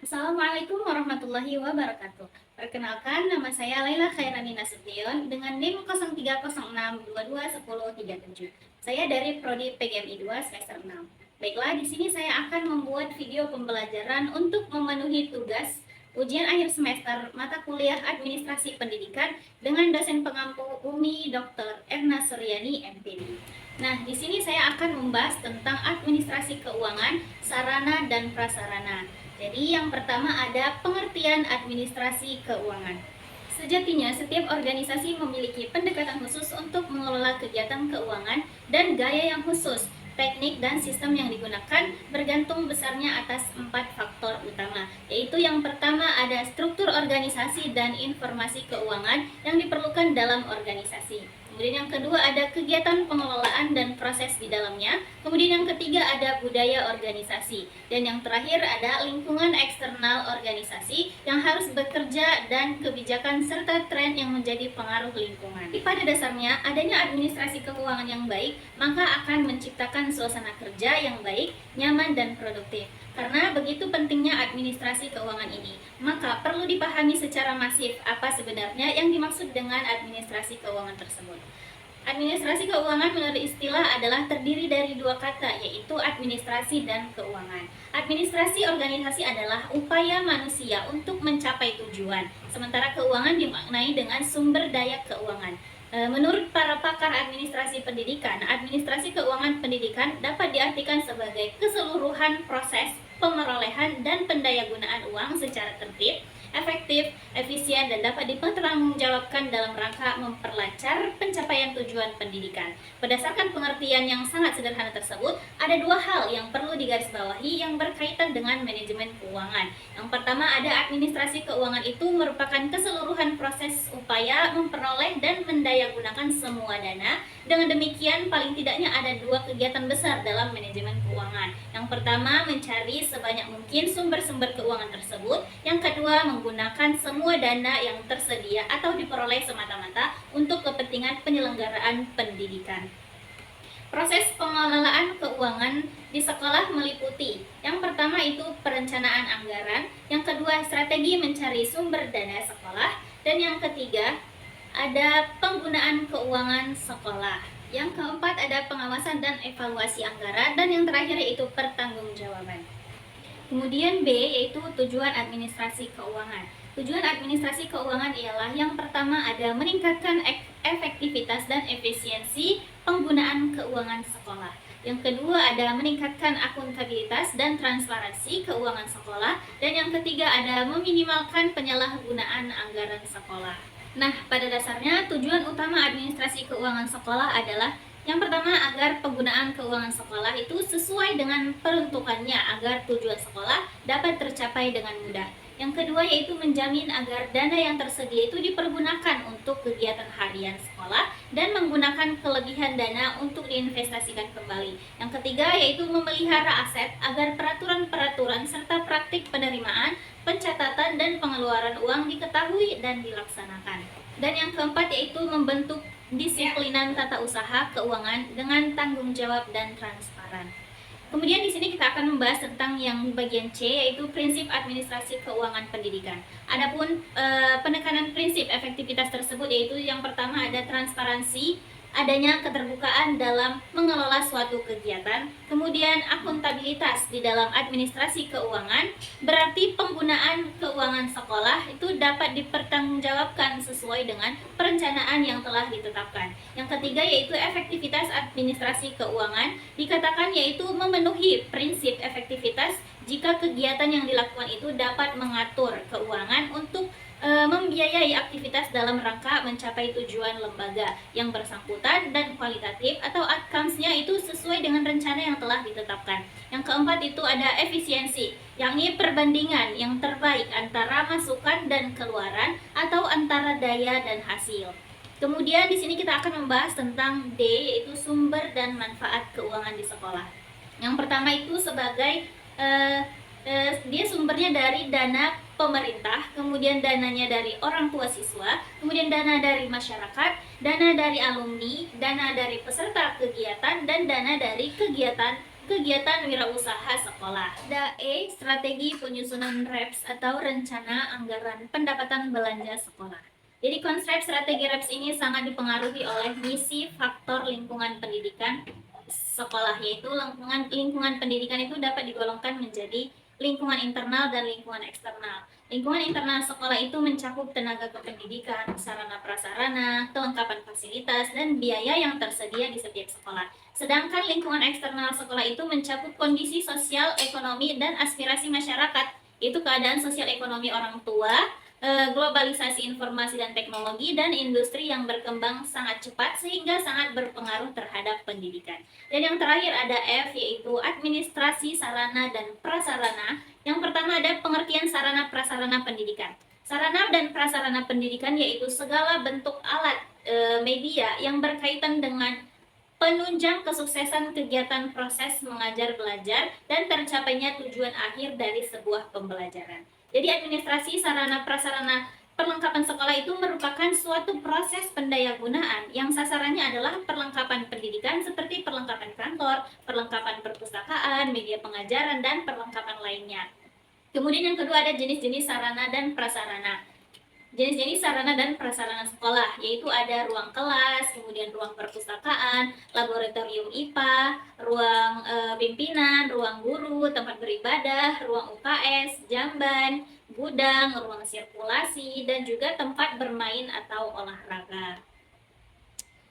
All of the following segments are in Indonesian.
Assalamualaikum warahmatullahi wabarakatuh. Perkenalkan, nama saya Laila Khairani Nasution dengan NIM 0306221037. Saya dari Prodi PGMI 2 semester 6. Baiklah, di sini saya akan membuat video pembelajaran untuk memenuhi tugas ujian akhir semester mata kuliah Administrasi Pendidikan dengan dosen pengampu Umi Dr. Erna Suryani MPD. Nah, di sini saya akan membahas tentang administrasi keuangan, sarana dan prasarana. Jadi yang pertama ada pengertian administrasi keuangan. Sejatinya setiap organisasi memiliki pendekatan khusus untuk mengelola kegiatan keuangan dan gaya yang khusus. Teknik dan sistem yang digunakan bergantung besarnya atas 4 faktor utama, yaitu yang pertama ada struktur organisasi dan informasi keuangan yang diperlukan dalam organisasi. Kemudian yang kedua ada kegiatan pengelolaan dan proses di dalamnya. Kemudian yang ketiga ada budaya organisasi. Dan yang terakhir ada lingkungan eksternal organisasi yang harus bekerja dan kebijakan serta tren yang menjadi pengaruh lingkungan. Pada dasarnya, adanya administrasi keuangan yang baik maka akan menciptakan suasana kerja yang baik, nyaman, dan produktif. Karena begitu pentingnya administrasi keuangan ini, maka perlu dipahami secara masif apa sebenarnya yang dimaksud dengan administrasi keuangan tersebut. Administrasi keuangan menurut istilah adalah terdiri dari dua kata, yaitu administrasi dan keuangan. Administrasi organisasi adalah upaya manusia untuk mencapai tujuan, sementara keuangan dimaknai dengan sumber daya keuangan. Menurut para pakar administrasi pendidikan, administrasi keuangan pendidikan dapat diartikan sebagai keseluruhan proses pemerolehan dan pendayagunaan uang secara tertib, efektif, efisien, dan dapat dipertanggungjawabkan dalam rangka memperlancar pencapaian tujuan pendidikan. Berdasarkan pengertian yang sangat sederhana tersebut, ada dua hal yang perlu digarisbawahi yang berkaitan dengan manajemen keuangan. Yang pertama, ada administrasi keuangan itu merupakan keseluruhan proses upaya memperoleh dan mendayagunakan semua dana. Dengan demikian, paling tidaknya ada dua kegiatan besar dalam manajemen keuangan. Yang pertama, mencari sebanyak mungkin sumber-sumber keuangan tersebut. Yang kedua, menggunakan semua dana yang tersedia atau diperoleh semata-mata untuk kepentingan penyelenggaraan pendidikan. Proses pengelolaan keuangan di sekolah meliputi yang pertama itu perencanaan anggaran, yang kedua strategi mencari sumber dana sekolah, dan yang ketiga ada penggunaan keuangan sekolah. Yang keempat ada pengawasan dan evaluasi anggaran, dan yang terakhir yaitu pertanggungjawaban. Kemudian B yaitu tujuan administrasi keuangan. Tujuan administrasi keuangan ialah yang pertama ada meningkatkan efektivitas dan efisiensi penggunaan keuangan sekolah. Yang kedua ada meningkatkan akuntabilitas dan transparansi keuangan sekolah, dan yang ketiga ada meminimalkan penyalahgunaan anggaran sekolah. Nah, pada dasarnya tujuan utama administrasi keuangan sekolah adalah yang pertama, agar penggunaan keuangan sekolah itu sesuai dengan peruntukannya agar tujuan sekolah dapat tercapai dengan mudah. Yang kedua yaitu menjamin agar dana yang tersedia itu dipergunakan untuk kegiatan harian sekolah dan menggunakan kelebihan dana untuk diinvestasikan kembali. Yang ketiga yaitu memelihara aset agar peraturan-peraturan serta praktik penerimaan, pencatatan, dan pengeluaran uang diketahui dan dilaksanakan. Dan yang keempat yaitu membentuk disiplinan tata usaha keuangan dengan tanggung jawab dan transparan. Kemudian di sini kita akan membahas tentang yang bagian C yaitu prinsip administrasi keuangan pendidikan. Adapun penekanan prinsip efektivitas tersebut yaitu yang pertama ada transparansi, adanya keterbukaan dalam mengelola suatu kegiatan, kemudian akuntabilitas di dalam administrasi keuangan, berarti penggunaan keuangan sekolah itu dapat dipertanggungjawabkan sesuai dengan perencanaan yang telah ditetapkan. Yang ketiga yaitu efektivitas administrasi keuangan, dikatakan yaitu memenuhi prinsip efektivitas jika kegiatan yang dilakukan itu dapat mengatur keuangan untuk membiayai aktivitas dalam rangka mencapai tujuan lembaga yang bersangkutan dan kualitatif atau outcomes-nya itu sesuai dengan rencana yang telah ditetapkan. Yang keempat itu ada efisiensi, yakni perbandingan yang terbaik antara masukan dan keluaran atau antara daya dan hasil. Kemudian di sini kita akan membahas tentang D yaitu sumber dan manfaat keuangan di sekolah. Yang pertama itu sebagai dia sumbernya dari dana pemerintah, kemudian dananya dari orang tua siswa, kemudian dana dari masyarakat, dana dari alumni, dana dari peserta kegiatan, dan dana dari kegiatan kegiatan wirausaha sekolah. Ada E, strategi penyusunan REPS atau rencana anggaran pendapatan belanja sekolah. Jadi konsep strategi REPS ini sangat dipengaruhi oleh misi faktor lingkungan pendidikan sekolah, yaitu lingkungan pendidikan itu dapat digolongkan menjadi lingkungan internal dan lingkungan eksternal. Lingkungan internal sekolah itu mencakup tenaga kependidikan, sarana prasarana, kelengkapan fasilitas, dan biaya yang tersedia di setiap sekolah. Sedangkan lingkungan eksternal sekolah itu mencakup kondisi sosial, ekonomi, dan aspirasi masyarakat, yaitu keadaan sosial ekonomi orang tua, globalisasi informasi dan teknologi, dan industri yang berkembang sangat cepat sehingga sangat berpengaruh terhadap pendidikan. Dan yang terakhir ada F, yaitu administrasi sarana dan prasarana. Yang pertama ada pengertian sarana prasarana pendidikan. Sarana dan prasarana pendidikan yaitu segala bentuk alat media yang berkaitan dengan penunjang kesuksesan kegiatan proses mengajar belajar dan tercapainya tujuan akhir dari sebuah pembelajaran. Jadi administrasi sarana prasarana perlengkapan sekolah itu merupakan suatu proses pendayagunaan yang sasarannya adalah perlengkapan pendidikan seperti perlengkapan kantor, perlengkapan perpustakaan, media pengajaran, dan perlengkapan lainnya. Kemudian yang kedua ada jenis-jenis sarana dan prasarana. Jenis-jenis sarana dan prasarana sekolah, yaitu ada ruang kelas, kemudian ruang perpustakaan, laboratorium IPA, ruang pimpinan, ruang guru, tempat beribadah, ruang UKS, jamban, gudang, ruang sirkulasi, dan juga tempat bermain atau olahraga.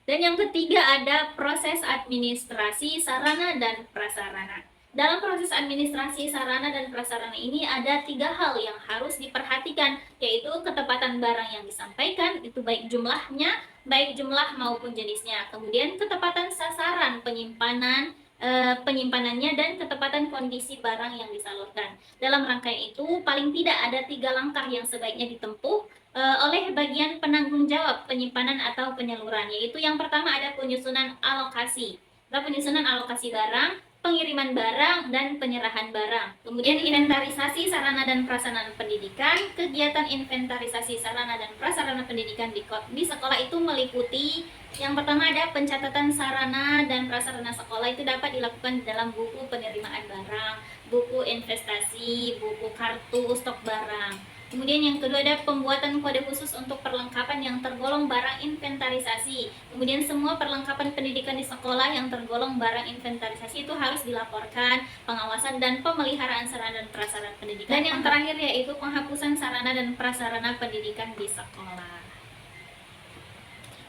Dan yang ketiga ada proses administrasi sarana dan prasarana. Dalam proses administrasi sarana dan prasarana ini ada 3 hal yang harus diperhatikan, yaitu ketepatan barang yang disampaikan, itu baik jumlahnya, baik jumlah maupun jenisnya. Kemudian ketepatan sasaran penyimpanannya, dan ketepatan kondisi barang yang disalurkan. Dalam rangkaian itu, paling tidak ada 3 langkah yang sebaiknya ditempuh oleh bagian penanggung jawab penyimpanan atau penyaluran, yaitu yang pertama ada penyusunan alokasi. Penyusunan alokasi barang, pengiriman barang, dan penyerahan barang. Kemudian inventarisasi sarana dan prasarana pendidikan. Kegiatan inventarisasi sarana dan prasarana pendidikan di sekolah itu meliputi yang pertama ada pencatatan sarana dan prasarana sekolah, itu dapat dilakukan dalam buku penerimaan barang, buku investasi, buku kartu stok barang. Kemudian yang kedua ada pembuatan kode khusus untuk perlengkapan yang tergolong barang inventarisasi. Kemudian semua perlengkapan pendidikan di sekolah yang tergolong barang inventarisasi itu harus dilaporkan, pengawasan dan pemeliharaan sarana dan prasarana pendidikan. Dan yang terakhir yaitu penghapusan sarana dan prasarana pendidikan di sekolah.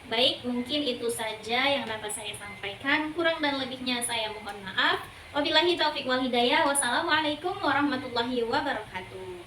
Baik, mungkin itu saja yang dapat saya sampaikan. Kurang dan lebihnya saya mohon maaf. Wabillahi taufiq wal hidayah. Wassalamualaikum warahmatullahi wabarakatuh.